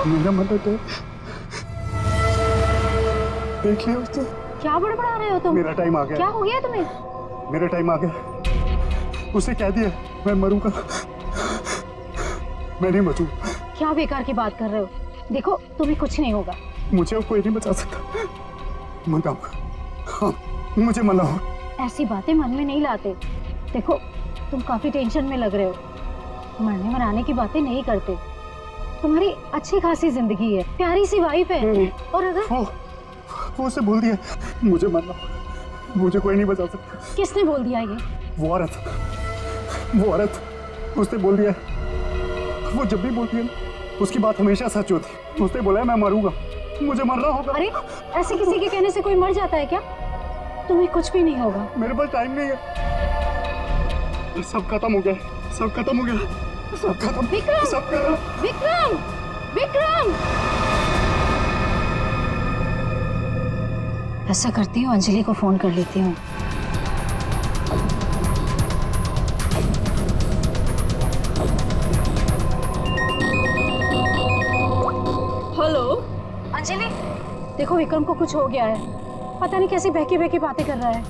मेरा मतलब है देख लिया उसने। क्या बड़बड़ा रहे हो तुम? मेरा टाइम आ गया। क्या हो गया तुम्हें? मेरा टाइम आ गया। उसे कह दिया मैं मरूंगा, मैं नहीं बचूं। क्या बेकार की बात कर रहे हो? देखो तुम्हें कुछ नहीं होगा। मुझे अब कोई नहीं बचा सकता। मनाओ, हाँ मुझे मनाओ। ऐसी बातें मन में नहीं लाते। देखो तुम काफी टेंशन में लग रहे हो। मरने मराने की बातें नहीं करते। तुम्हारी अच्छी खासी जिंदगी है, प्यारी सी वाइफ है। और अगर वो उसे बोल दिया मुझे मरना, मुझे कोई नहीं बचा सकता। किसने बोल दिया ये? वो औरत उसने बोल दिया। वो जब भी बोलती है उसकी बात हमेशा सच होती। उसने बोला है मैं मरूंगा, मुझे मरना होगा। अरे ऐसे किसी के कहने से कोई मर जाता है क्या? तुम्हें कुछ भी नहीं होगा। मेरे पास टाइम नहीं है। सब खत्म हो गया, सब खत्म हो गया, सब खत्म। विक्रम! सब खत्म। विक्रम! विक्रम! ऐसा करती हूँ, अंजलि को फोन कर लेती हूँ। हेलो अंजलि, देखो विक्रम को कुछ हो गया है। पता नहीं कैसी बहकी बहकी बातें कर रहा है।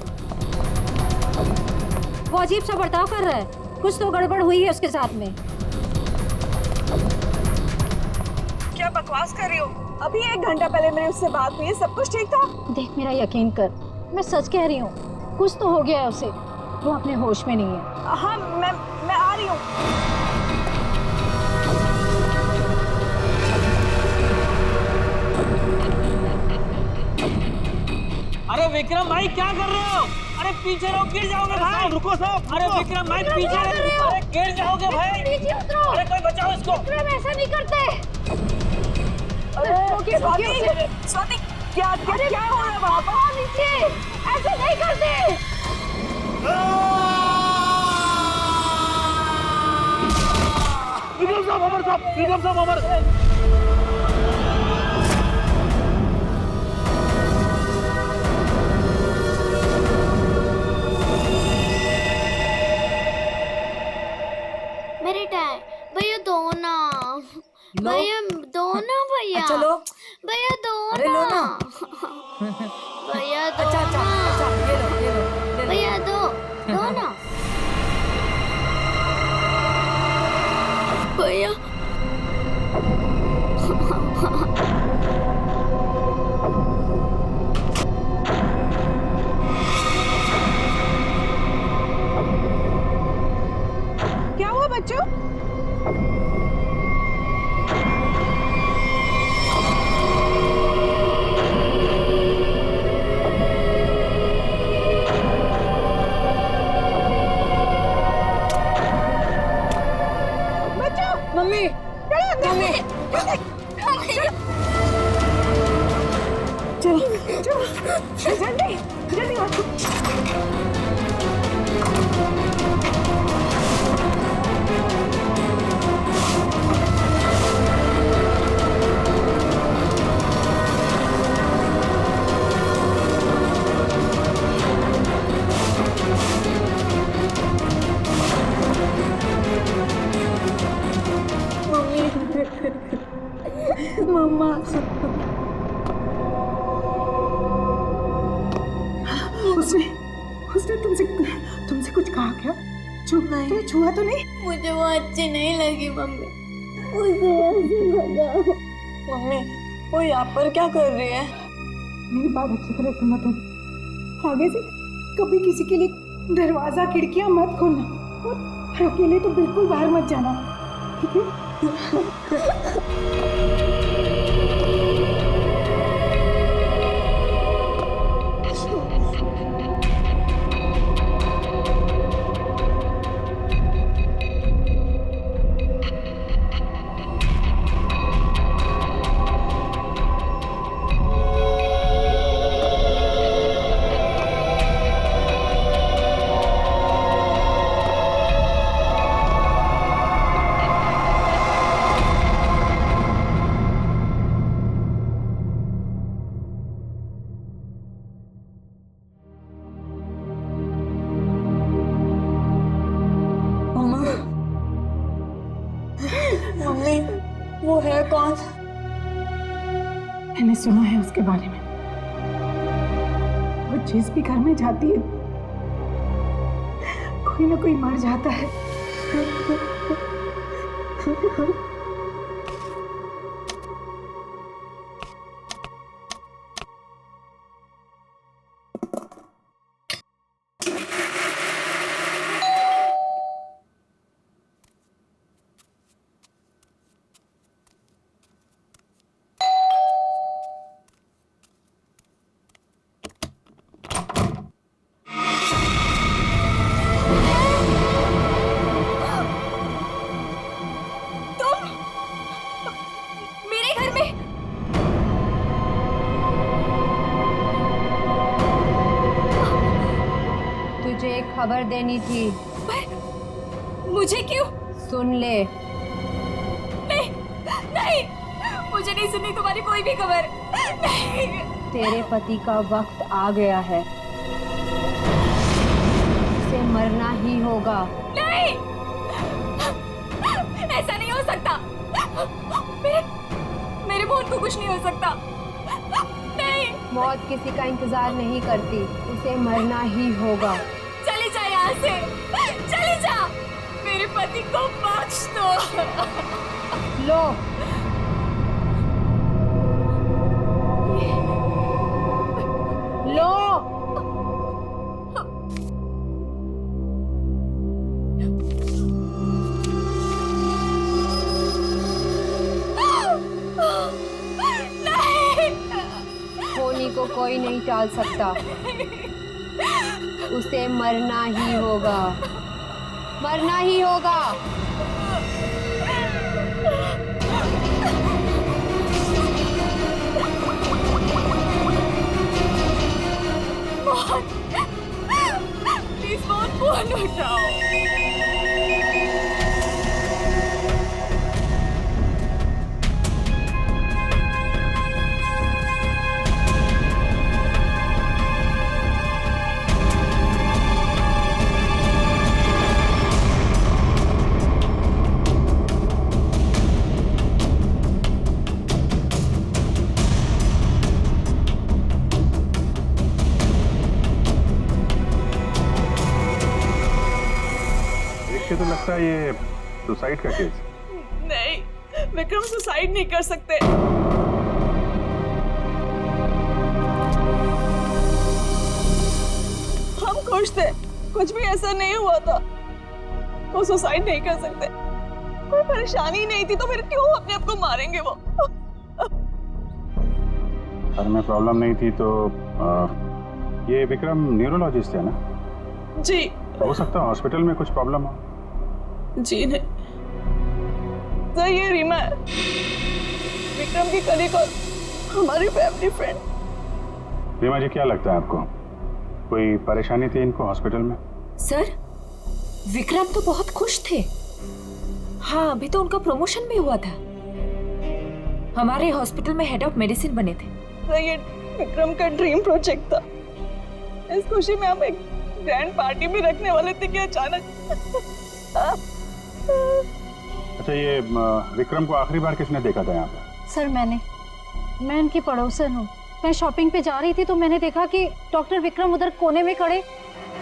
वो अजीब सा बर्ताव कर रहा है। कुछ तो गड़बड़ हुई है उसके साथ में। क्या बकवास कर रही हो? अभी 1 घंटा पहले मेरी उससे बात हुई है, सब कुछ ठीक था। देख मेरा यकीन कर, मैं सच कह रही हूँ। कुछ तो हो गया है उसे। वो अपने होश में नहीं है। हाँ मैं आ रही हूँ। अरे विक्रम भाई क्या कर रहे हो? अरे पीछे रहो, गिर जाओगे भाई। रुको साहब। अरे विक्रम भाई पीछे रहो, अरे गिर जाओगे भाई। नीचे उतरो। अरे कोई बचाओ इसको। विक्रम ऐसा नहीं करते। स्वाति क्या हो रहा है वहाँ पर? नीचे ऐसे नहीं करते। विक्रम साहब अमर साहब, विक्रम साहब अमर। मेरे टाइम भैया दो ना, भैया दो ना, भैया चलो भैया दो अरे लो ना। भैया दो अच्छा ना, ये लो ले लो। भैया दो ना भैया। क्या हुआ बच्चों? मम्मी मम्मी चलो जल्दी जल्दी आओ। मम्मा उसने तुमसे कुछ कहा क्या? तुम्हें छुआ तो नहीं? मुझे वो अच्छी नहीं लगी मम्मी, मुझे ऐसे भगाओ। मम्मी वो यहाँ पर क्या कर रही है? मेरी बात अच्छी तरह सुनो तुम। आगे से कभी किसी के लिए दरवाजा खिड़कियां मत खोलना और अकेले तो बिल्कुल बाहर मत जाना, ठीक है? मम्मी वो है कौन? सुना है उसके बारे में। वो जिस भी घर में जाती है कोई ना कोई मर जाता है। मेरे घर में तुझे एक खबर देनी थी। मुझे क्यों? सुन ले। नहीं नहीं, मुझे नहीं सुननी तुम्हारी कोई भी खबर। नहीं। तेरे पति का वक्त आ गया है, उसे मरना ही होगा। नहीं, ऐसा नहीं हो सकता। मेरे मोहन को कुछ नहीं हो सकता। नहीं। मौत किसी का इंतजार नहीं करती, उसे मरना ही होगा। चली जा यहाँ से, चली जा। मेरे पति को बख्श दो। लो, लो। होनी को कोई नहीं टाल सकता, उसे मरना ही होगा, मरना ही होगा। मोहन, प्लीज मोहन, फोन उठाओ। तो लगता है ये सुसाइड का केस। नहीं, विक्रम सुसाइड नहीं कर सकते। हम खुश थे, कुछ भी ऐसा नहीं हुआ था। वो सुसाइड नहीं कर सकते, कोई परेशानी नहीं थी, तो फिर क्यों अपने आप को मारेंगे वो? घर में प्रॉब्लम नहीं थी तो ये विक्रम न्यूरोलॉजिस्ट है ना? जी। हो सकता है हॉस्पिटल में कुछ प्रॉब्लम हो। जी नहीं सर, ये रीमा है, विक्रम की कलीग और हमारी फैमिली फ्रेंड। रीमा जी, क्या लगता है आपको कोई परेशानी थी इनको हॉस्पिटल में? सर, विक्रम तो बहुत खुश थे। हाँ, अभी तो उनका प्रमोशन भी हुआ था, हमारे हॉस्पिटल में हेड ऑफ मेडिसिन बने थे। सर, ये विक्रम का ड्रीम प्रोजेक्ट था। इस खुशी में हम एक ग्रैंड पार्टी भी रखने वाले थे कि अचानक। अच्छा, ये विक्रम को आखिरी बार किसने देखा था यहाँ पे? सर मैं उनकी पड़ोसन हूँ। मैं शॉपिंग पे जा रही थी तो मैंने देखा कि डॉक्टर विक्रम उधर कोने में खड़े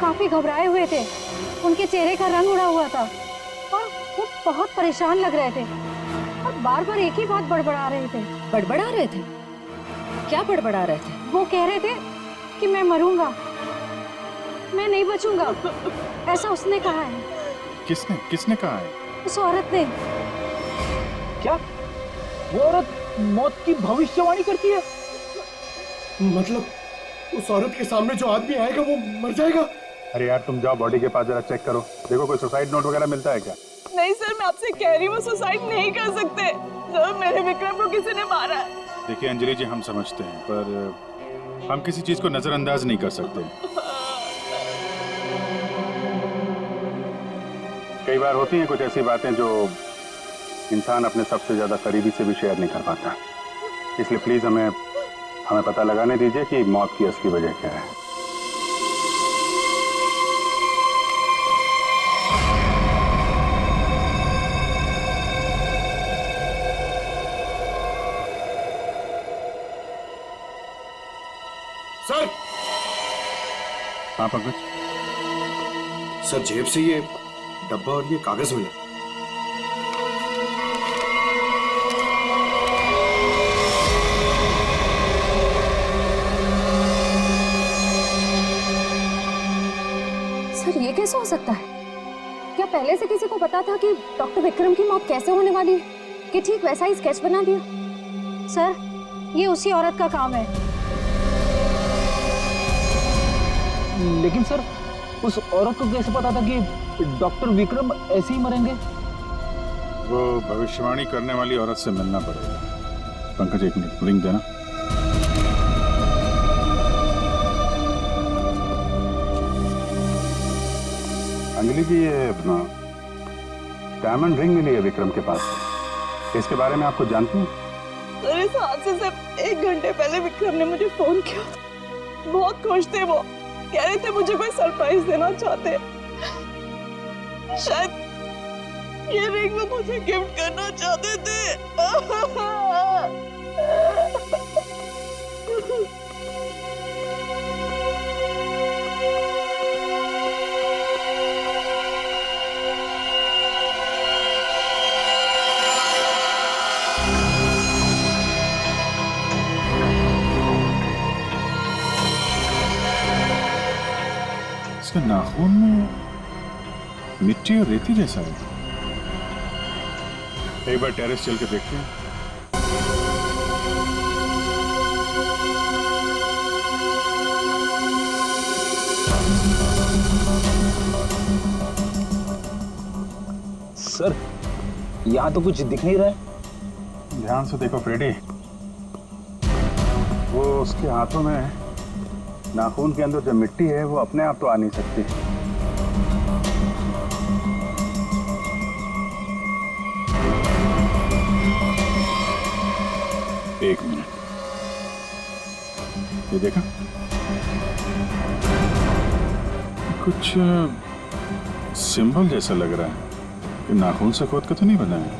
काफी घबराए हुए थे। उनके चेहरे का रंग उड़ा हुआ था और वो बहुत परेशान लग रहे थे और बार बार एक ही बात बड़बड़ा रहे थे। बड़बड़ा रहे थे? क्या बड़बड़ा रहे थे? वो कह रहे थे कि मैं मरूंगा, मैं नहीं बचूंगा, ऐसा उसने कहा है। किसने कहा है? उस औरत ने। क्या वो औरत मौत की भविष्यवाणी करती है? मतलब उस औरत के सामने जो आदमी आएगा वो मर जाएगा? अरे यार, तुम जाओ बॉडी के पास जरा चेक करो, देखो कोई सुसाइड नोट वगैरह मिलता है क्या? नहीं सर, मैं आपसे कह रही हूँ, वो सुसाइड नहीं कर सकते। सर, मेरे विक्रम को किसी ने मारा है। देखिए अंजलि जी, हम समझते हैं पर हम किसी चीज को नजरअंदाज नहीं कर सकते। कई बार होती हैं कुछ ऐसी बातें जो इंसान अपने सबसे ज्यादा करीबी से भी शेयर नहीं कर पाता, इसलिए प्लीज हमें पता लगाने दीजिए कि मौत की असली वजह क्या है। हाँ पंकज, सर जेब से ये डब्बा और ये कागज मिला। सर ये कैसे हो सकता है? क्या पहले से किसी को पता था कि डॉक्टर विक्रम की मौत कैसे होने वाली है कि ठीक वैसा ही स्केच बना दिया? सर, ये उसी औरत का काम है। लेकिन सर, उस औरत को कैसे पता था कि डॉक्टर विक्रम ऐसे ही मरेंगे? वो भविष्यवाणी करने वाली औरत से मिलना पड़ेगा। पंकज एक मिनट, लिंक देना। अंजलि जी, ये डायमंड रिंग मिली है विक्रम के पास। इसके बारे में आपको जानती हैं? सर इस हादसे से 1 घंटे पहले विक्रम ने मुझे फोन किया। बहुत खुश थे वो, कह रहे थे मुझे कोई सरप्राइज देना चाहते। शायद ये रिंग वो मुझे गिफ्ट करना चाहते थे। इसके नाखून में मिट्टी और रेती जैसा है। एक बार टेरेस चल के देखते हैं। सर, यहाँ तो कुछ दिख नहीं रहा है। ध्यान से देखो फ्रेडी, वो उसके हाथों में नाखून के अंदर जो मिट्टी है वो अपने आप तो आ नहीं सकती। एक मिनट, ये देखा, कुछ सिंबल जैसा लग रहा है कि नाखून से खोद कर तो नहीं बना है।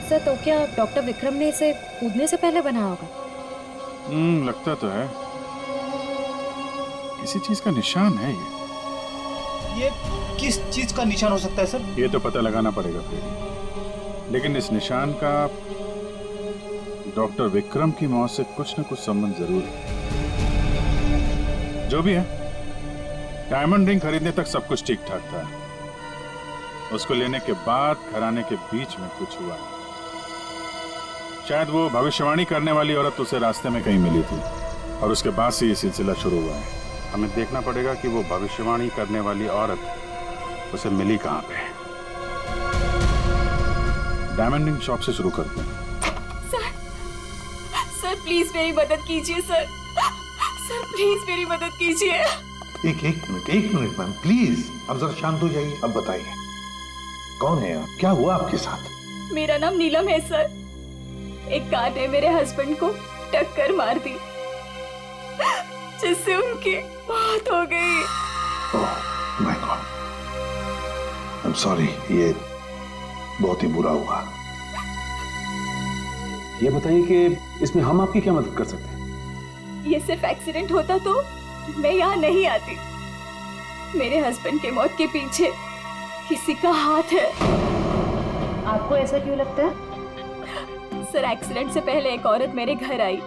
सर तो क्या डॉक्टर विक्रम ने इसे कूदने से पहले बनाया होगा? लगता तो है, किसी चीज का निशान है ये। ये किस चीज का निशान हो सकता है सर? ये तो पता लगाना पड़ेगा फ्रेडी, लेकिन इस निशान का डॉक्टर विक्रम की मौत से कुछ न कुछ संबंध जरूर है। जो भी है, डायमंड रिंग खरीदने तक सब कुछ ठीक ठाक था। उसको लेने के बाद घराने के बीच में कुछ हुआ। शायद वो भविष्यवाणी करने वाली औरत उसे रास्ते में कहीं मिली थी और उसके बाद से ये सिलसिला शुरू हुआ है। हमें देखना पड़ेगा कि वो भविष्यवाणी करने वाली औरत उसे मिली कहाँ पे। डायमंड रिंग शॉप से शुरू करते हैं। सर प्लीज मेरी मदद कीजिए सर। सर प्लीज मेरी मदद कीजिए। एक मिनट मैम प्लीज, अब जरा शांत हो जाइए। अब बताइए कौन है आप, क्या हुआ आपके साथ? मेरा नाम नीलम है सर। एक कार ने मेरे हस्बैंड को टक्कर मार दी जिससे उनकी मौत हो गई। Oh my God, I am sorry, ये बहुत ही बुरा हुआ। ये बताइए कि इसमें हम आपकी क्या मदद कर सकते हैं? ये सिर्फ एक्सीडेंट होता तो मैं यहाँ नहीं आती। मेरे हस्बैंड के मौत के पीछे किसी का हाथ है। आपको ऐसा क्यों लगता है? सर एक्सीडेंट से पहले एक औरत मेरे घर आई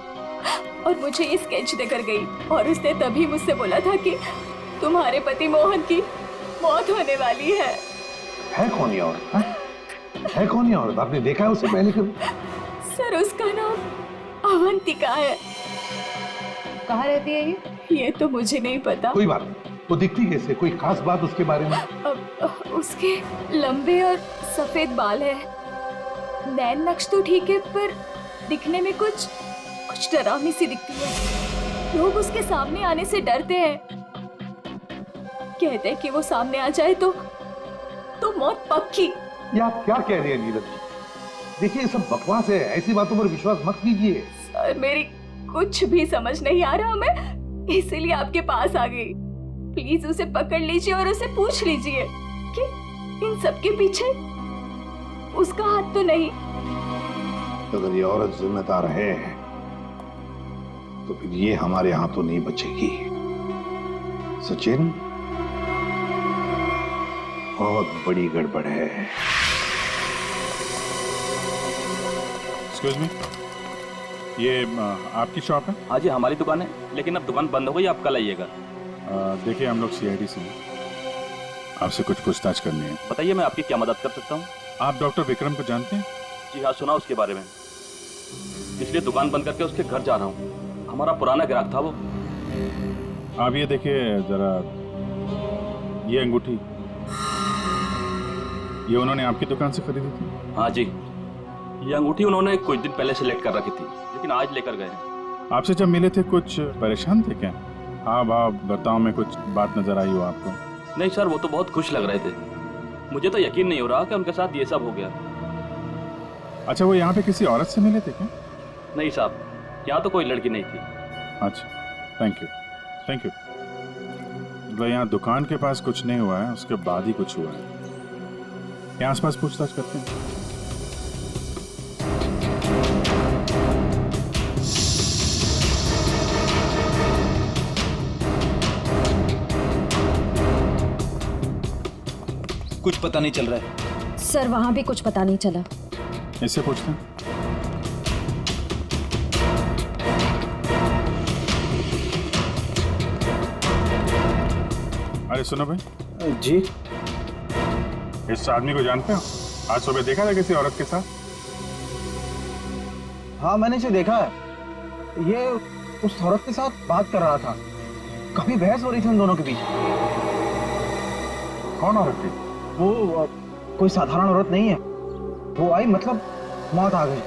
और मुझे ये स्केच देकर गई और उसने तभी मुझसे बोला था कि तुम्हारे पति मोहन की मौत होने वाली है। कौन ये औरत? है कौन ये औरत? आपने देखा है उसे पहले कभी? सर उसका नाम अवंतिका है। कहाँ रहती है ये? ये तो मुझे नहीं पता। कोई बात नहीं, वो दिखती कैसे? कोई खास बात उसके बारे में? उसके लंबे और सफेद बाल है। नैन नक्श तो ठीक है पर दिखने में कुछ डरावनी सी दिखती है। लोग उसके सामने आने से डरते हैं, कहते हैं कि वो सामने आ जाए तो मौत पक्की। ये आप क्या कह रहे हैं नीलम जी? देखिए ये सब बकवास है, ऐसी बातों पर विश्वास मत कीजिए। सर मेरी कुछ भी समझ नहीं आ रहा, मैं इसीलिए आपके पास आ गई। प्लीज उसे पकड़ लीजिए और उसे पूछ लीजिए कि इन सब के पीछे उसका हाथ तो नहीं। अगर ये औरत जिम्मेदार है तो फिर ये हमारे हाथों नहीं बचेगी। सचिन, बहुत बड़ी गड़बड़ है। एक्सक्यूज मी, ये आपकी शॉप है? हाँ जी, हमारी दुकान है, लेकिन अब दुकान बंद हो गई, आप कल आइएगा। देखिए, हम लोग सीआईडी से हैं, आपसे कुछ पूछताछ करनी है। बताइए, मैं आपकी क्या मदद कर सकता हूँ? आप डॉक्टर विक्रम को जानते हैं? जी हाँ, सुना उसके बारे में, इसलिए दुकान बंद करके उसके घर जा रहा हूँ। हमारा पुराना ग्राहक था वो। आप ये देखिए जरा, ये अंगूठी, ये उन्होंने आपकी दुकान से खरीदी थी? हाँ जी, ये अंगूठी उन्होंने कुछ दिन पहले सेलेक्ट कर रखी थी, लेकिन आज लेकर गए हैं। आपसे जब मिले थे कुछ परेशान थे क्या? हाँ भाव बर्ताव में कुछ बात नजर आई हो आपको? नहीं सर, वो तो बहुत खुश लग रहे थे। मुझे तो यकीन नहीं हो रहा कि उनके साथ ये सब हो गया। अच्छा, वो यहाँ पे किसी औरत से मिले थे क्या? नहीं साहब, यहाँ तो कोई लड़की नहीं थी। अच्छा, थैंक यू, थैंक यू। मतलब यहाँ दुकान के पास कुछ नहीं हुआ है, उसके बाद ही कुछ हुआ है। यहाँ आसपास पूछताछ करते हैं। कुछ पता नहीं चल रहा है सर, वहां भी कुछ पता नहीं चला। इससे पूछते हैं। अरे सुनो भाई। जी? इस आदमी को जानते हो? आज सुबह देखा था किसी औरत के साथ? हाँ, मैंने इसे देखा है। ये उस औरत के साथ बात कर रहा था, काफी बहस हो रही थी उन दोनों के बीच। कौन औरत थी? वो कोई साधारण औरत नहीं है। वो आई, मतलब मौत आ गई।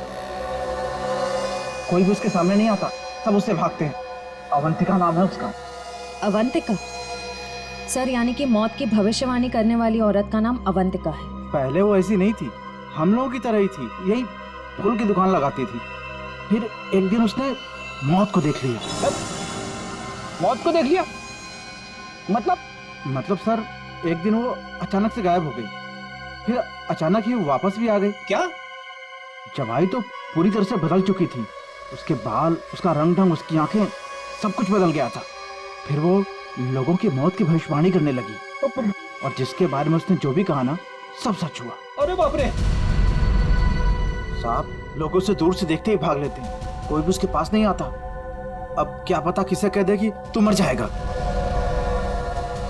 कोई भी उसके सामने नहीं आता, सब उससे भागते हैं। अवंतिका नाम है उसका। अवंतिका? सर, यानी कि मौत की भविष्यवाणी करने वाली औरत का नाम अवंतिका है? पहले वो ऐसी नहीं थी, हम लोगों की तरह ही थी, यही फूल की दुकान लगाती थी। फिर एक दिन उसने मौत को देख लिया। मौत को देख लिया? मतलब सर, एक दिन वो अचानक से गायब हो गई, फिर अचानक ही वापस भी आ गई। क्या? जब आई तो पूरी तरह से बदल चुकी थी। उसके बाल, उसका रंग ढंग, उसकी आंखें, सब कुछ बदल गया था। फिर वो लोगों की मौत की भविष्यवाणी करने लगी, और जिसके बारे में उसने जो भी कहा ना, सब सच हुआ। अरे बाप रे! साहब, लोग उसे दूर से देखते ही भाग लेते हैं, कोई भी उसके पास नहीं आता। अब क्या पता किसे कह दे कि तू मर जाएगा।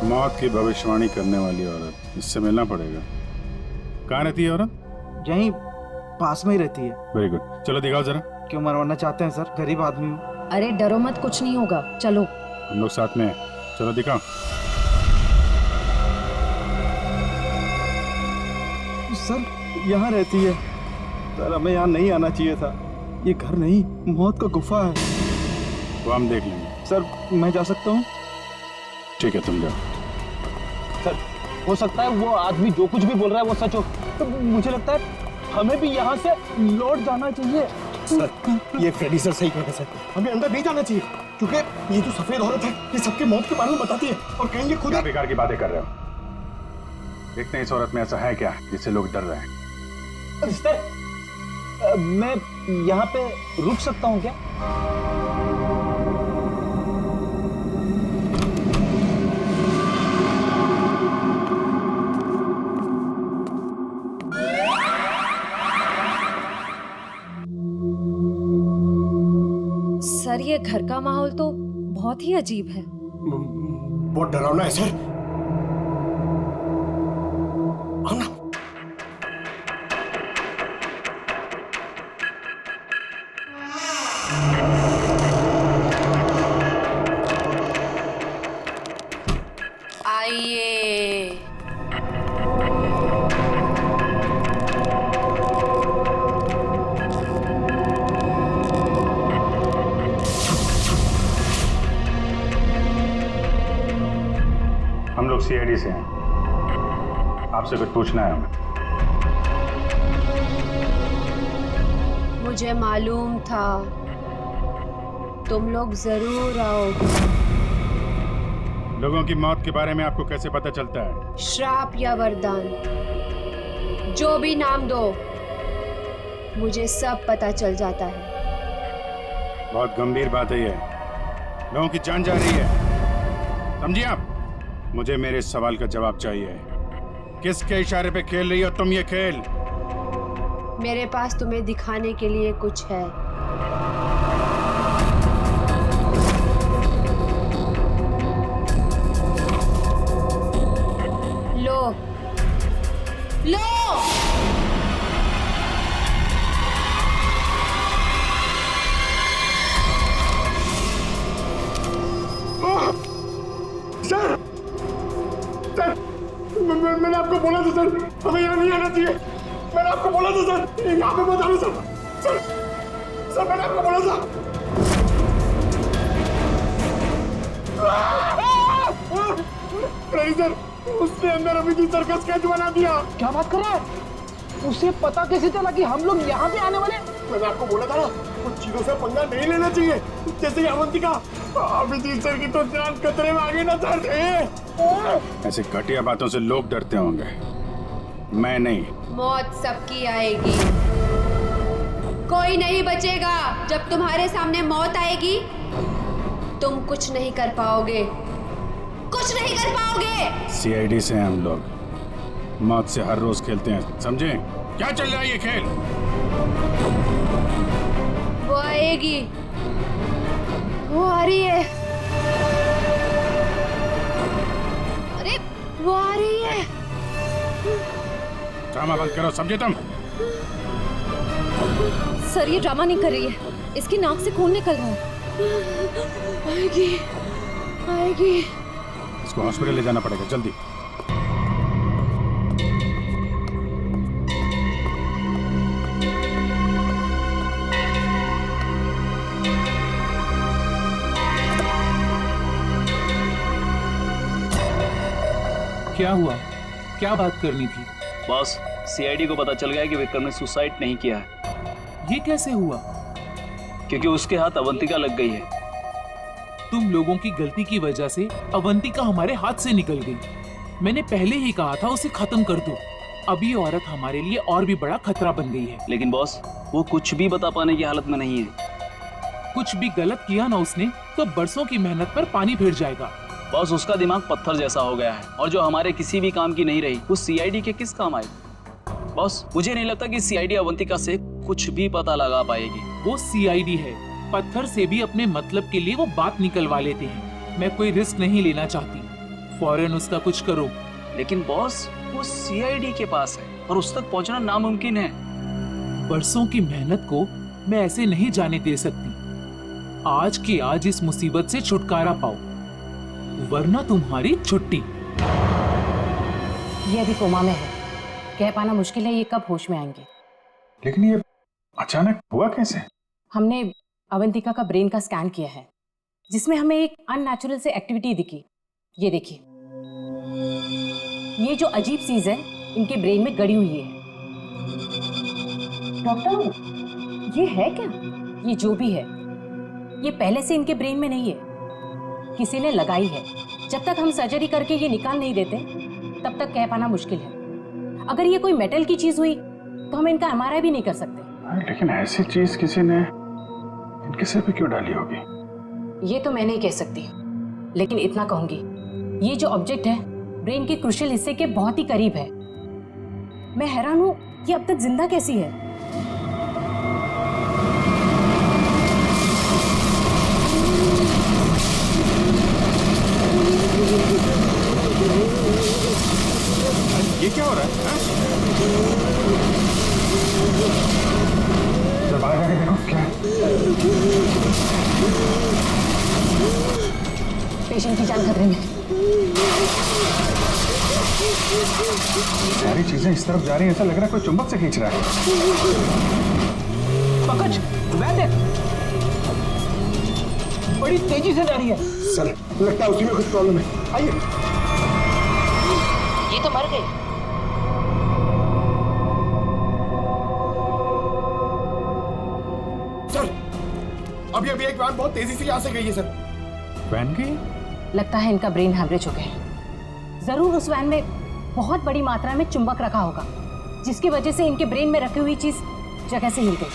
मौत की भविष्यवाणी करने वाली औरत, इससे मिलना पड़ेगा। कहाँ रहती है औरत? यहीं पास में ही रहती है। वेरी गुड, चलो दिखाओ जरा। क्यों मरवाना चाहते हैं सर? गरीब आदमी हूँ। अरे डरो मत, कुछ नहीं होगा, चलो। हम लोग साथ में हैं, चलो दिखाओ। सर, यहाँ रहती है। सर, हमें यहाँ नहीं आना चाहिए था। ये घर नहीं, मौत का गुफा है। वो हम देख लेंगे। सर, मैं जा सकता हूँ? ठीक है, तुम जाओ। सर, हो सकता है वो आदमी जो कुछ भी बोल रहा है वो सच हो, तो मुझे लगता है हमें भी यहाँ से लौट जाना चाहिए। सर, ये फ्रेडी सर सही कह रहे हैं सर, हमें अंदर नहीं जाना चाहिए, क्योंकि ये जो सफेद औरत है ये सबके मौत के बारे में बताती है, और कहेंगे खुद। क्या बेकार की बातें कर रहे हो? देखते हैं इस औरत में ऐसा है क्या जिससे लोग डर रहे हैं। मैं यहाँ पे रुक सकता हूँ क्या? सर, ये घर का माहौल तो बहुत ही अजीब है। बहुत डरावना है सर। आओ ना। आइए। हम लोग सीआईडी से हैं, आपसे कुछ पूछना है हमें। मुझे मालूम था तुम लोग जरूर आओगे। लोगों की मौत के बारे में आपको कैसे पता चलता है? श्राप या वरदान, जो भी नाम दो, मुझे सब पता चल जाता है। बहुत गंभीर बात है ये, लोगों की जान जा रही है, समझिए आप। मुझे मेरे सवाल का जवाब चाहिए। किसके इशारे पे खेल रही हो तुम ये खेल? मेरे पास तुम्हें दिखाने के लिए कुछ है। लो लो। सर सर मैंने आपको बोला था सर, हमें यहाँ नहीं आना चाहिए। मैंने आपको बोला था सर, यहाँ पे मत आना सर। सर सर मैंने आपको बोला था। सर उसने अंदर अभी की सर्कस स्केच बना दिया। क्या बात कर रहा है? उसे पता कैसे चला कि हम लोग यहाँ पे आने वाले? मैंने आपको बोला था ना, कुछ चीजों से पंगा नहीं लेना चाहिए, जैसे कि अवंतिका। अभिजीत सर की तो जान खतरे में आ गई ना सर। ऐसे घटिया बातों से लोग डरते होंगे, मैं नहीं। मौत सबकी आएगी, कोई नहीं बचेगा। जब तुम्हारे सामने मौत आएगी तुम कुछ नहीं कर पाओगे, कुछ नहीं कर पाओगे। सीआईडी से हम लोग मौत से हर रोज खेलते हैं, समझे? क्या चल रहा है ये खेल? वो आएगी, वो आ रही है। अरे वो आ रही है। ड्रामा बंद करो, समझे तुम? सर ये ड्रामा नहीं कर रही है, इसकी नाक से खून निकल रहा है। आएगी आएगी। इसको हॉस्पिटल ले जाना पड़ेगा, जल्दी। क्या हुआ? क्या बात करनी थी? बॉस, सीआईडी को पता चल गया है कि विक्रम ने सुसाइड नहीं किया है। ये कैसे हुआ? क्योंकि उसके हाथ अवंतिका लग गई है। तुम लोगों की गलती की वजह से अवंतिका हमारे हाथ से निकल गई। मैंने पहले ही कहा था उसे खत्म कर दो। अब ये औरत हमारे लिए और भी बड़ा खतरा बन गई है। लेकिन बॉस, वो कुछ भी बता पाने की हालत में नहीं है। कुछ भी गलत किया ना उसने तो बरसों की मेहनत पर पानी फिर जाएगा। बॉस, उसका दिमाग पत्थर जैसा हो गया है, और जो हमारे किसी भी काम की नहीं रही वो सीआईडी के किस काम आई? बॉस, मुझे नहीं लगता कि सीआईडी अवंतिका से कुछ भी पता लगा पाएगी। वो सीआईडी है, पत्थर से भी अपने मतलब के लिए वो बात निकलवा लेते हैं। मैं कोई रिस्क नहीं लेना चाहती, फौरन उसका कुछ करो। लेकिन बॉस, वो सीआईडी के पास है और उस तक पहुंचना नामुमकिन है। बरसों की मेहनत को मैं ऐसे नहीं जाने दे सकती। आज के आज इस मुसीबत से छुटकारा पाओ, वरना तुम्हारी छुट्टी। ये अभी कोमा में है, कह पाना मुश्किल है ये कब होश में आएंगे। लेकिन ये अचानक हुआ कैसे? हमने अवंतिका का ब्रेन का स्कैन किया है, जिसमें हमें एक अननेचुरल से एक्टिविटी दिखी। ये देखिए, ये जो अजीब चीज है इनके ब्रेन में गड़ी हुई है। डॉक्टर, ये है क्या? ये जो भी है ये पहले से इनके ब्रेन में नहीं है, किसी ने लगाई है। जब तक हम सर्जरी करके ये निकाल नहीं देते तब तक कह पाना मुश्किल है। अगर ये कोई मेटल की चीज हुई तो हम इनका एमआरआई भी नहीं कर सकते। लेकिन ऐसी चीज किसी ने इनके सिर पे क्यों डाली होगी? ये तो मैं नहीं कह सकती, लेकिन इतना कहूंगी, ये जो ऑब्जेक्ट है ब्रेन के क्रूशियल हिस्से के बहुत ही करीब है। मैं हैरान हूं कि अब तक जिंदा कैसी है। ये क्या हो रहा है? जब आएगा देखो क्या है? पेशेंट की जान खतरे में। सारी चीजें इस तरफ जा रही हैं, ऐसा लग रहा है कोई चुंबक से खींच रहा है। पंकज, वैन देख, बड़ी तेजी से जा रही है। सर, लगता है उसी में कुछ प्रॉब्लम है। आइए। ये तो मर गई। सर, अभी एक वैन बहुत तेजी से यहाँ से गई है सर। वैन गई? लगता है इनका ब्रेन हैमरेज हो गया। जरूर उस वैन में बहुत बड़ी मात्रा में चुंबक रखा होगा, जिसकी वजह से इनके ब्रेन में रखी हुई चीज जगह से हिल गई।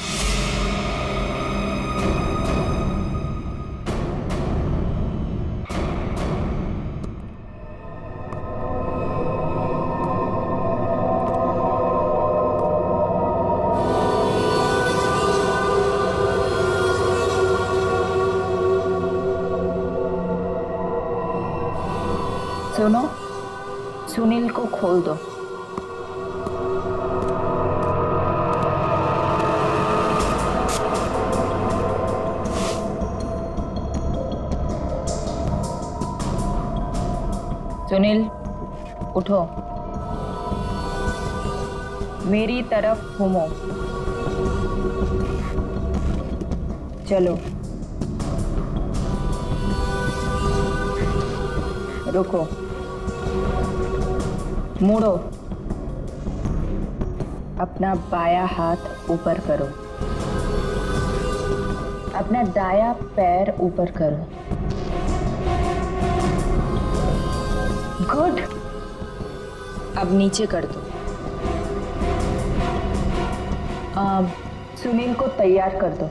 सुनो, सुनील को खोल दो। सुनील, उठो, मेरी तरफ घूमो। चलो, रुको, मुड़ो, अपना बायां हाथ ऊपर करो, अपना दायां पैर ऊपर करो। गुड। अब नीचे कर दो। सुनील को तैयार कर दो।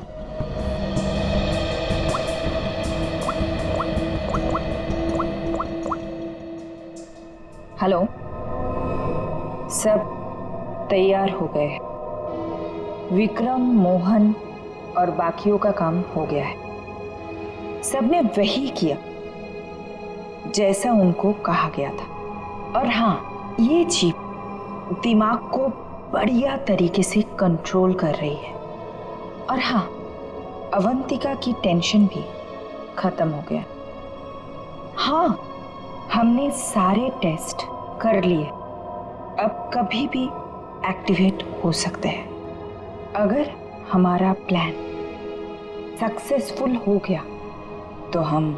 हेलो, सब तैयार हो गए। विक्रम, मोहन और बाकियों का काम हो गया है। सबने वही किया जैसा उनको कहा गया था। और हाँ, ये चिप दिमाग को बढ़िया तरीके से कंट्रोल कर रही है। और हाँ, अवंतिका की टेंशन भी खत्म हो गया। हाँ, हमने सारे टेस्ट कर लिए, अब कभी भी एक्टिवेट हो सकते हैं। अगर हमारा प्लान सक्सेसफुल हो गया तो हम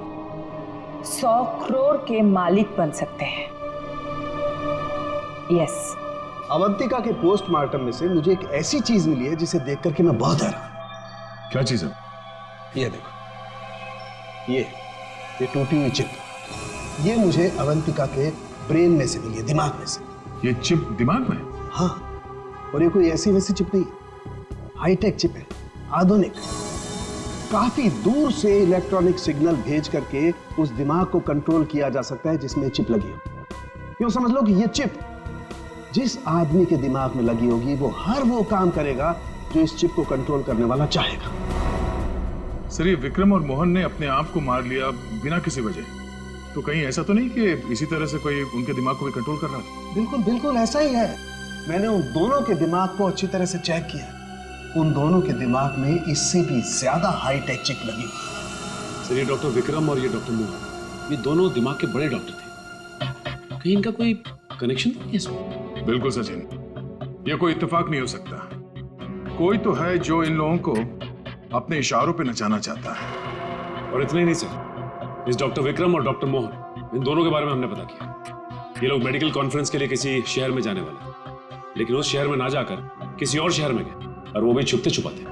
100 करोड़ के मालिक बन सकते हैं। यस। अवंतिका के पोस्टमार्टम में से मुझे एक ऐसी चीज मिली है जिसे देख करके मैं बहुत हैरान। क्या चीज है? ये देखो, ये टूटी हुई चिप, ये मुझे अवंतिका के ब्रेन में से मिली है, दिमाग में से। ये चिप दिमाग में? हाँ, और ये कोई ऐसी वैसी चिप नहीं, हाईटेक चिप है, आधुनिक। काफी दूर से इलेक्ट्रॉनिक सिग्नल भेज करके उस दिमाग को कंट्रोल किया जा सकता है जिसमें चिप लगी हो। यूं समझ लो कि ये चिप जिस आदमी के दिमाग में लगी होगी वो हर वो काम करेगा जो इस चिप को कंट्रोल करने वाला चाहेगा। सर, ये विक्रम और मोहन ने अपने आप को मार लिया बिना किसी वजह, तो कहीं ऐसा तो नहीं कि इसी तरह से कोई उनके दिमाग को भी कंट्रोल कर रहा था? बिल्कुल बिल्कुल ऐसा ही है। मैंने उन दोनों के दिमाग को अच्छी तरह से चेक किया। उन दोनों के दिमाग में इससे भी ज्यादा हाईटेक चिप लगी। सर, ये डॉक्टर विक्रम और ये डॉक्टर मोहन, ये दोनों दिमाग के बड़े डॉक्टर थे। कहीं इनका कोई कनेक्शन तो नहीं है इसमें? बिल्कुल सचिन, ये कोई इत्तेफाक नहीं हो सकता। कोई तो है जो इन लोगों को अपने इशारों पे नचाना चाहता है। और इतना ही नहीं सर, इस डॉक्टर विक्रम और डॉक्टर मोहन, इन दोनों के बारे में हमने पता किया। ये लोग मेडिकल कॉन्फ्रेंस के लिए किसी शहर में जाने वाले थे, लेकिन उस शहर में ना जाकर किसी और शहर में गए, और वो भी छुपते छुपाते।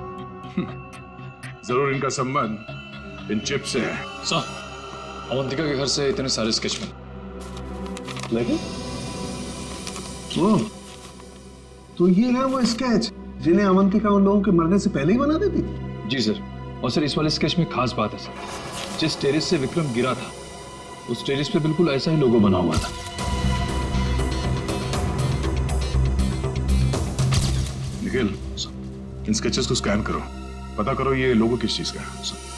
जरूर इनका संबंध इन चिप से है। सर, अवंतिका के घर से इतने सारे स्केच लेकिन तो ये है वो स्केच जिन्हें अवंतिका उन लोगों के मरने से पहले ही बना देती थी? जी सर। और सर, इस वाले स्केच में खास बात है सर, जिस टेरेस से विक्रम गिरा था उस टेरेस पे बिल्कुल ऐसा ही लोगो बना हुआ था। निखिल, इन स्केचेस को स्कैन करो, पता करो ये लोगो किस चीज का है।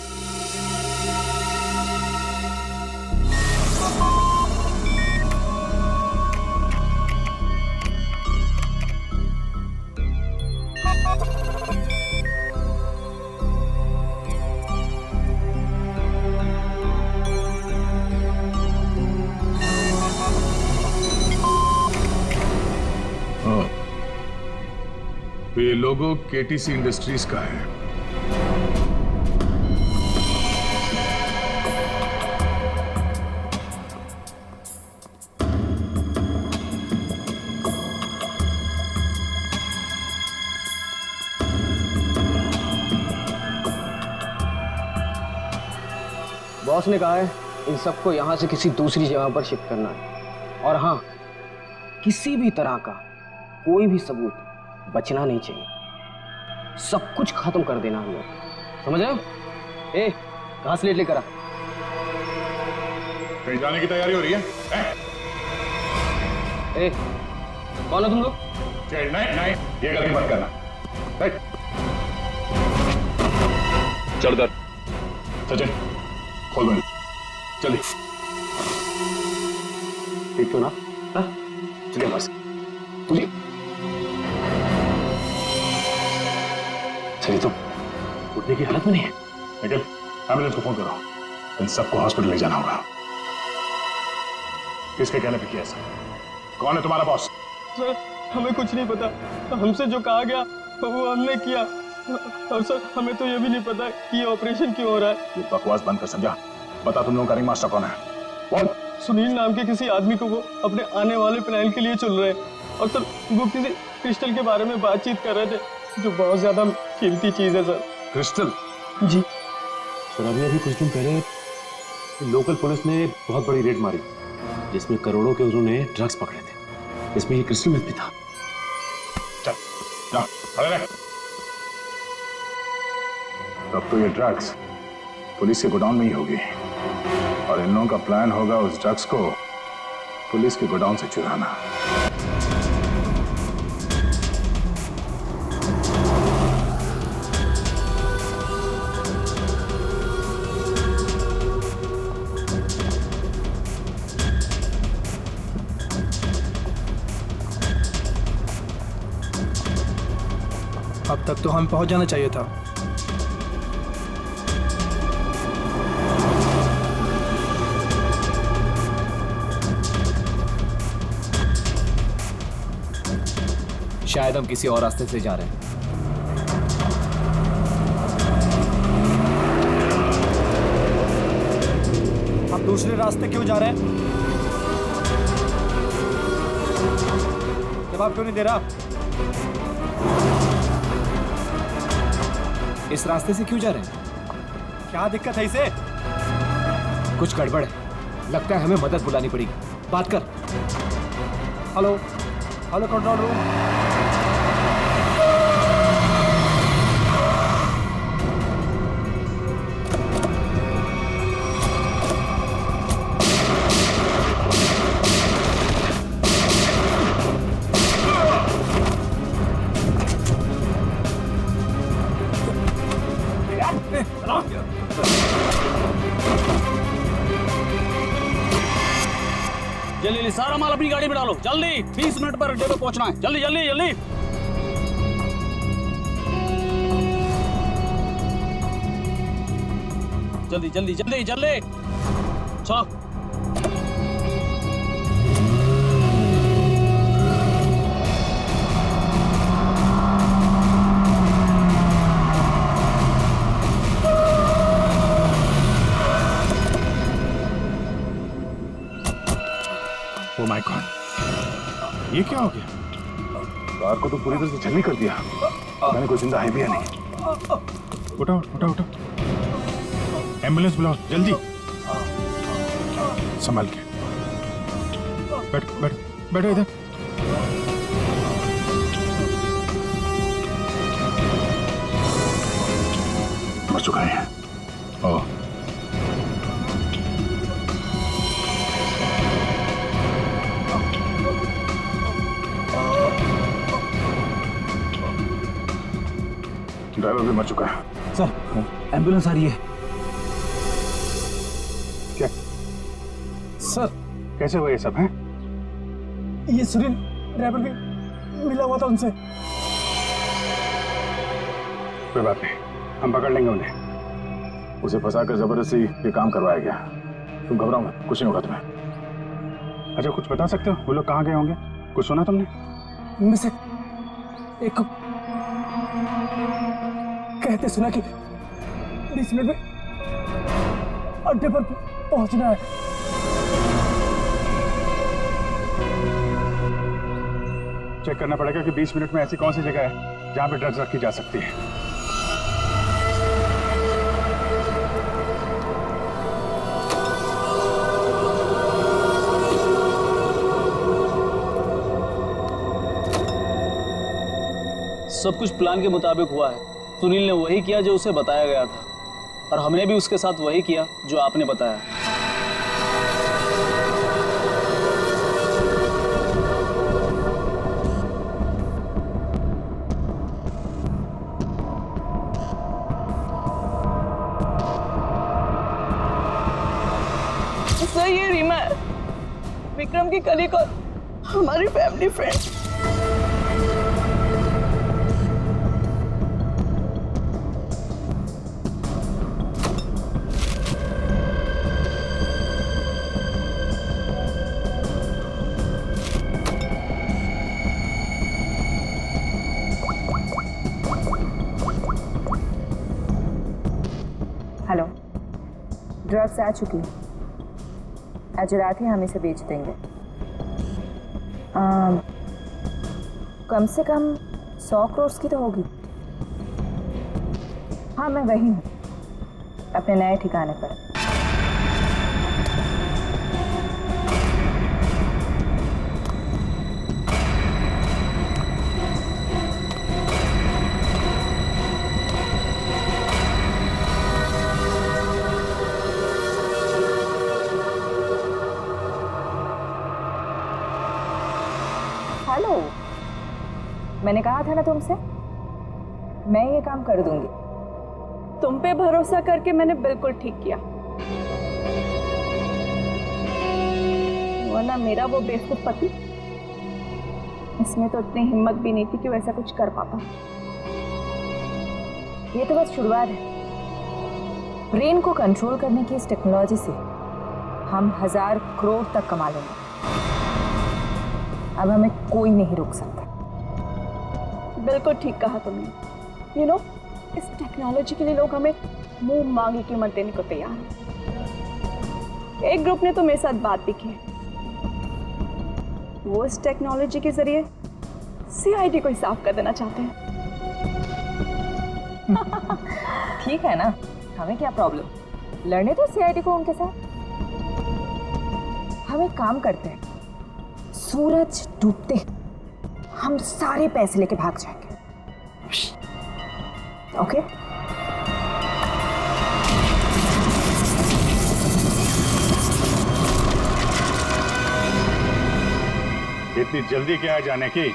तो ये लोगो केटीसी इंडस्ट्रीज का है। बॉस ने कहा है इन सबको यहां से किसी दूसरी जगह पर शिफ्ट करना है। और हाँ, किसी भी तरह का कोई भी सबूत बचना नहीं चाहिए, सब कुछ खत्म कर देना हम लोग, समझ रहे हो? ए, घास लेट लेकर आ। कहीं जाने की तैयारी हो रही है? ए, कौन हो तुम लोग? नहीं, ये गलती मत करना। चल कर सचिन, खोल दो जल्दी। ठीक तो ना? हाँ? चलिए बस चलिए। चलिए, तुम उठने की हालत में नहीं है। निखिल, एम्बुलेंस को फोन करो। इन सबको हॉस्पिटल ले जाना होगा। किसके कहने पे किया सर? कौन है तुम्हारा बॉस? सर, हमें कुछ नहीं पता। हमसे जो कहा गया वो हमने किया। और सर, हमें तो ये भी नहीं पता कि ये ऑपरेशन क्यों हो रहा है। ये बकवास बंद कर समझा। बता तुम लोगों का रिंग मास्टर कौन है? कौन? सुनील नाम के किसी आदमी को वो अपने आने वाले प्लान के लिए चुन रहे हैं। और सर, वो किसी क्रिस्टल के बारे में बातचीत कर रहे थे, जो बहुत ज्यादा कीमती चीज है सर। क्रिस्टल? जी सर, अभी कुछ दिन पहले लोकल पुलिस ने बहुत बड़ी रेड मारी, जिसमें करोड़ों के उन्होंने ड्रग्स पकड़े थे। इसमें ये क्रिस्टल मिल्क भी था। चल, जाओ, खड़े रह। तब तो ये ड्रग्स पुलिस के गोडाउन में ही होगी, और इन लोगों का प्लान होगा उस ड्रग्स को पुलिस के गोडाउन से चुराना। अब तक तो हम पहुंच जाना चाहिए था। शायद हम किसी और रास्ते से जा रहे हैं। आप दूसरे रास्ते क्यों जा रहे हैं? जवाब क्यों नहीं दे रहा? इस रास्ते से क्यों जा रहे हैं? क्या दिक्कत है इसे? कुछ गड़बड़ है। लगता है हमें मदद बुलानी पड़ेगी। बात कर। Hello, hello control room. जल्दी सारा माल अपनी गाड़ी में डालो, जल्दी। 20 मिनट पर अड्डे पे पहुंचना है। जल्दी जल्दी जल्दी। जल्दी जल्दी जल्दी जल्दी चलो। Oh my God! ये क्या हो गया? कार को तो पूरी तरह से छलनी कर दिया। मैंने कोई जिंदा है भी या नहीं। उठाओ उठाओ उठाओ, एम्बुलेंस बुलाओ जल्दी। संभाल के बैठ बैठ बैठो इधर। मर चुका है। ओह, ड्राइवर भी मर चुका है। सर, एम्बुलेंस आ रही है। क्या सर? कैसे हुआ ये सब है? ये सुनील ड्राइवर भी मिला हुआ था उनसे। कोई बात नहीं, हम पकड़ लेंगे उन्हें। उसे फंसाकर जबरदस्ती ये काम करवाया गया। तुम घबराओ मत, कुछ नहीं होगा तुम्हें। अच्छा, कुछ बता सकते हो वो लोग कहाँ गए होंगे? कुछ सुना तुमने? उनमें से एक को कहते सुना कि 20 मिनट में अड्डे पर पहुंचना है। चेक करना पड़ेगा कि 20 मिनट में ऐसी कौन सी जगह है जहां पे ड्रग्स रखी जा सकती है। सब कुछ प्लान के मुताबिक हुआ है। सुनील ने वही किया जो उसे बताया गया था, और हमने भी उसके साथ वही किया जो आपने बताया। सर, ये रीमा है। विक्रम की कलीग और हमारी फैमिली फ्रेंड। हेलो, ड्रग्स आ चुकी है। आज रात ही हम इसे बेच देंगे। कम से कम 100 करोड़ की तो होगी। हाँ, मैं वही हूँ, अपने नए ठिकाने पर। हेलो, मैंने कहा था ना तुमसे, मैं ये काम कर दूंगी। तुम पे भरोसा करके मैंने बिल्कुल ठीक किया, वरना मेरा वो बेवकूफ पति, इसमें तो इतनी हिम्मत भी नहीं थी कि वैसा कुछ कर पाता। ये तो बस शुरुआत है। ब्रेन को कंट्रोल करने की इस टेक्नोलॉजी से हम 1000 करोड़ तक कमा लेंगे। अब हमें कोई नहीं रोक सकता। बिल्कुल ठीक कहा तुमने। यू नो, इस टेक्नोलॉजी के लिए लोग हमें मुंह मांगी कीमत देने को तैयार हैं। एक ग्रुप ने तो मेरे साथ बात भी की है। वो इस टेक्नोलॉजी के जरिए सीआईडी को ही साफ कर देना चाहते हैं। ठीक है ना, हमें क्या प्रॉब्लम, लड़ने दो सीआईडी को उनके साथ। हम एक काम करते हैं, सूरज डूबते हम सारे पैसे लेके भाग जाएंगे। ओके? इतनी जल्दी क्या है जाने की?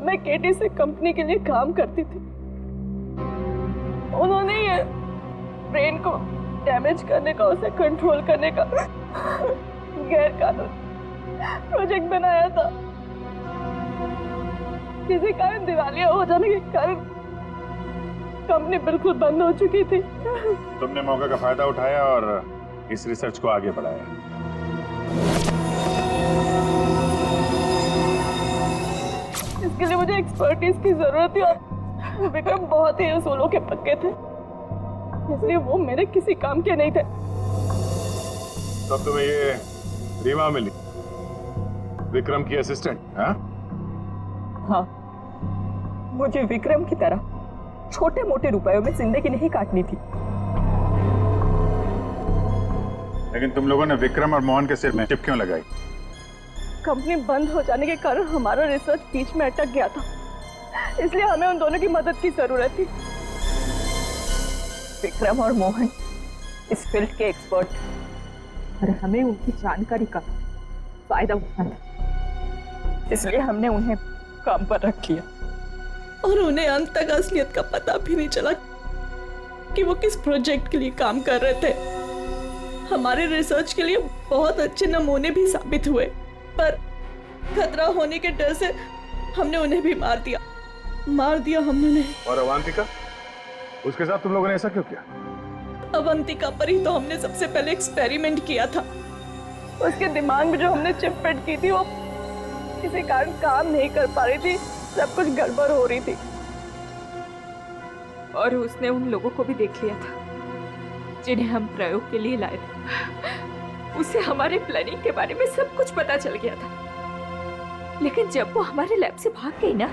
मैं केटी से कंपनी के लिए काम करती थी। उन्होंने ये ब्रेन को डैमेज करने का, उसे कंट्रोल करने का गैर कानूनी प्रोजेक्ट बनाया था। किसी कारण दिवालिया हो जाने के कारण कंपनी बिल्कुल बंद हो चुकी थी। तुमने मौके का फायदा उठाया और इस रिसर्च को आगे बढ़ाया। इसके लिए मुझे एक्सपर्टीज की जरूरत थी और विक्रम बहुत ही उसूलों के पक्के थे, इसलिए वो मेरे किसी काम के नहीं थे। तब तुम्हें ये रीमा मिली, विक्रम की असिस्टेंट? हाँ, मुझे विक्रम की तरह छोटे मोटे रुपयों में जिंदगी नहीं काटनी थी। लेकिन तुम लोगों ने विक्रम और मोहन के सिर में टिप क्यों लगाई? कंपनी बंद हो जाने के कारण हमारा रिसर्च बीच में अटक गया था, इसलिए हमें उन दोनों की मदद की जरूरत थी। विक्रम और मोहन इस फील्ड के एक्सपर्ट और हमें उनकी जानकारी का फायदा उठाना था। इसलिए हमने उन्हें काम पर रख लिया और उन्हें अंत तक असलियत का पता भी नहीं चला कि वो किस प्रोजेक्ट के लिए काम कर रहे थे। हमारे रिसर्च के लिए बहुत अच्छे नमूने भी साबित हुए, पर खतरा होने के डर से हमने उन्हें भी मार दिया हमने उन्हें। और अवंतिका, उसके साथ तुम लोगों ने ऐसा क्यों किया? अवंतिका पर ही तो हमने सबसे पहले एक्सपेरिमेंट किया था। उसके दिमाग में जो हमने चिप फिट की थी वो किसी कारण काम नहीं कर पा रही थी, सब कुछ गड़बड़ हो रही थी। और उसने उन लोगों को भी देख लिया था जिन्हें हम प्रयोग के लिए लाए थे। उसे हमारे प्लानिंग के बारे में सब कुछ पता चल गया था, लेकिन जब वो हमारे लैब से भाग गई ना,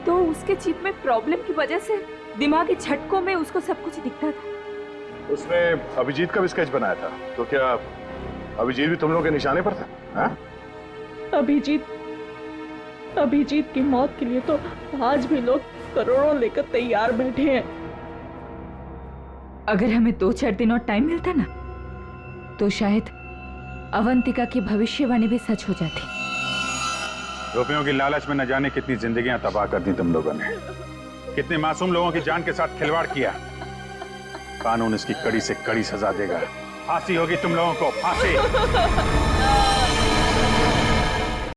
तो उसके चिप में प्रॉब्लम की वजह से दिमागी झटकों में उसको सब कुछ दिखता था। उसने अभिजीत का भी स्केच बनाया था, तो क्या अभिजीत भी तुम लोगों के निशाने पर था? हाँ? अभिजीत की मौत के लिए तो आज भी लोग करोड़ों लेकर तैयार बैठे हैं। अगर हमें 2-4 दिन और टाइम मिलता ना, तो शायद अवंतिका की भविष्यवाणी भी सच हो जाती। रुपयों की लालच में न जाने कितनी जिंदगियां तबाह कर दी तुम लोगों ने, कितने मासूम लोगों की जान के साथ खिलवाड़ किया। कानून इसकी कड़ी से कड़ी सजा देगा। फांसी होगी तुम लोगों को, फांसी।